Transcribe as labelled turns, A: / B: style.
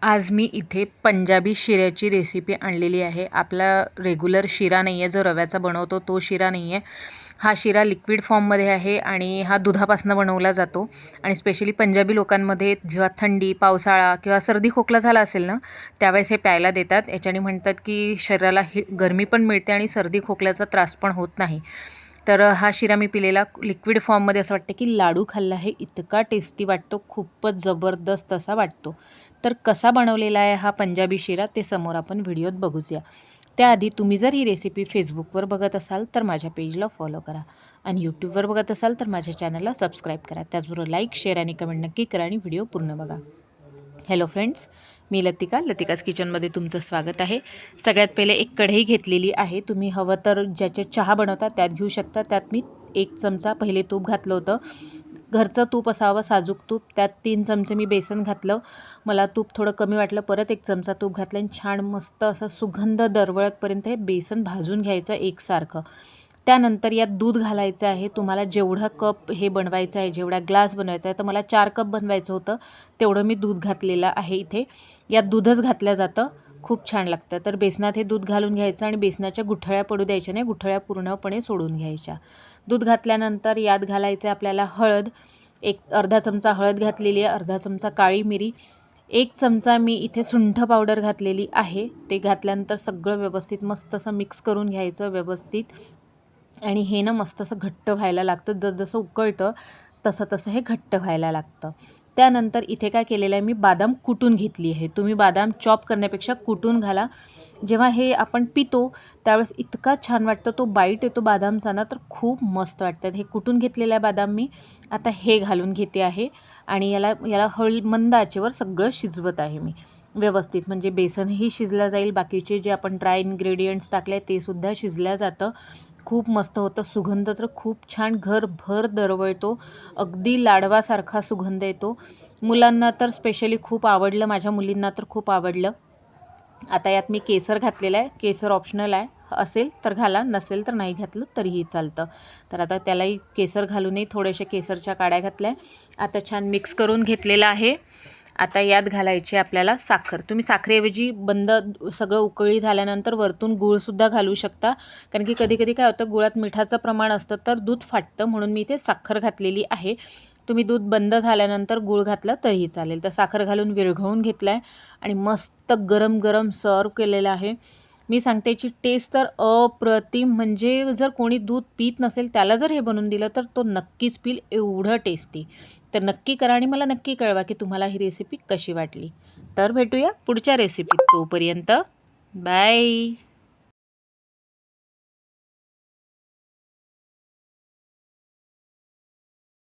A: आज मी इथे पंजाबी शिऱ्याची रेसिपी आणलेली आहे। आपला रेग्युलर शिरा नाही आहे, जो रव्याचा बनवतो तो शिरा नाही आहे। हा शिरा लिक्विड फॉर्ममध्ये आहे आणि हा दुधापासून बनवला जातो। आणि स्पेशली पंजाबी लोकांमध्ये जेव्हा थंडी, पावसाळा किंवा सर्दी खोकला झाला असेल ना, त्यावेळेस हे प्यायला देतात। याच्याने म्हणतात की शरीराला गरमी पण मिळते आणि सर्दी खोकल्याचा त्रास पण होत नाही। तर हा शिरा मी पिलेला लिक्विड फॉर्ममध्ये असं वाटतं की लाडू खाल्ला आहे, इतका टेस्टी वाटतो, खूपच जबरदस्त असा वाटतो। तर कसा बनवलेला आहे हा पंजाबी शिरा ते समोर आपण व्हिडिओत बघूया। त्याआधी तुम्ही जर ही रेसिपी फेसबुकवर बघत असाल तर माझ्या पेजला फॉलो करा आणि यूट्यूबवर बघत असाल तर माझ्या चॅनलला सबस्क्राईब करा। त्याचबरोबर लाईक, शेअर आणि कमेंट नक्की करा आणि व्हिडिओ पूर्ण बघा। हॅलो फ्रेंड्स, मी लतिकाज किचनमध्ये तुमचं स्वागत आहे। सगळ्यात पहिले एक कढई घेतलेली आहे। तुम्ही हवं तर ज्याच्यात चहा बनवता त्यात घेऊ शकता। त्यात मी 1 चमचा पहिले तूप घातलं होतं, घरचं तूप असावं, साजूक तूप। त्यात 3 चमचे मी बेसन घातलं, मला तूप थोडं कमी वाटलं, परत 1 चमचा तूप घातलं आणि छान मस्त असा सुगंध दरवळतपर्यंत हे बेसन भाजून घ्यायचं एकसारखं। त्यानंतर यात दूध घालायचं आहे। तुम्हाला जेवढा कप हे बनवायचं आहे, जेवढा ग्लास बनवायचा आहे, तर मला 4 कप बनवायचं होतं, तेवढं मी दूध घातलेलं आहे इथे। यात दूधच घातलं जातं, खूप छान लागतं। तर बेसनात हे दूध घालून घ्यायचं आणि बेसनाच्या गुठळ्या पडू द्यायच्या नाही, गुठळ्या पूर्णपणे सोडून घ्यायच्या। दूध घातल्यानंतर यात घालायचं आपल्याला हळद, एक अर्धा चमचा हळद घातलेली आहे, अर्धा चमचा काळी मिरी, 1 चमचा मी इथे सुंठ पावडर घातलेली आहे। ते घातल्यानंतर सगळं व्यवस्थित मस्त असं मिक्स करून घ्यायचं व्यवस्थित। आणि हे ना मस्त असं घट्ट व्हायला लागतं, जसजसं उकळतं तसं तसं हे घट्ट व्हायला लागतं। त्यानंतर इथे काय केलेलं आहे, मी बादाम कुटून घेतली आहे। तुम्ही बादाम चॉप करण्यापेक्षा कुटून घाला। जेव्हा हे आपण पितो त्यावेळेस इतका छान वाटतं, तो बाईट येतो बादामचा ना, तर खूप मस्त वाटतात। हे कुटून घेतलेलं आहे बादाम मी आता हे घालून घेते आहे आणि याला मंद आचेवर सगळं शिजवत आहे मी व्यवस्थित, म्हणजे बेसनही शिजलं जाईल, बाकीचे जे आपण ड्राय इन्ग्रेडियंट्स टाकले ते सुद्धा शिजल्या जातं। खूप मस्त होतं, सुगंध तर खूप छान घरभर दरवळतो, अगदी लाडवासारखा सुगंध येतो। मुलांना तर स्पेशली खूप आवडलं, माझ्या मुलींना तर खूप आवडलं। आता यात मी केसर घातलेलं आहे, केसर ऑप्शनल आहे, असेल तर घाला, नसेल तर नाही घातलं तरीही चालतं। तर आता त्यालाही केसर घालूनही थोड्याशा केसरच्या काड्या घातल्या। आता छान मिक्स करून घेतलेलं आहे। आता यात घालायची आपल्याला साखर। तुम्ही साखरेऐवजी सगळं उकळी झाल्यानंतर वरतून गूळसुद्धा घालू शकता, कारण की कधी काय होतं, गुळात मिठाचं प्रमाण असतं तर दूध फाटतं, म्हणून मी इथे साखर घातलेली आहे। तुम्ही दूध बंद झाल्यानंतर गूळ घातला तरीही चालेल। तर साखर घालून विरघळून घेतलं आहे आणि मस्त गरम गरम सर्व केलेलं आहे। मी सांगते याची टेस्ट तर अप्रतिम, म्हणजे जर कोणी दूध पीत नसेल त्याला जर हे बनवून दिलं तर तो नक्कीच पिल, एवढं टेस्टी। तर नक्की करा आणि मला नक्की कळवा की तुम्हाला ही रेसिपी कशी वाटली। तर भेटूया पुढच्या रेसिपीत, तोपर्यंत बाय।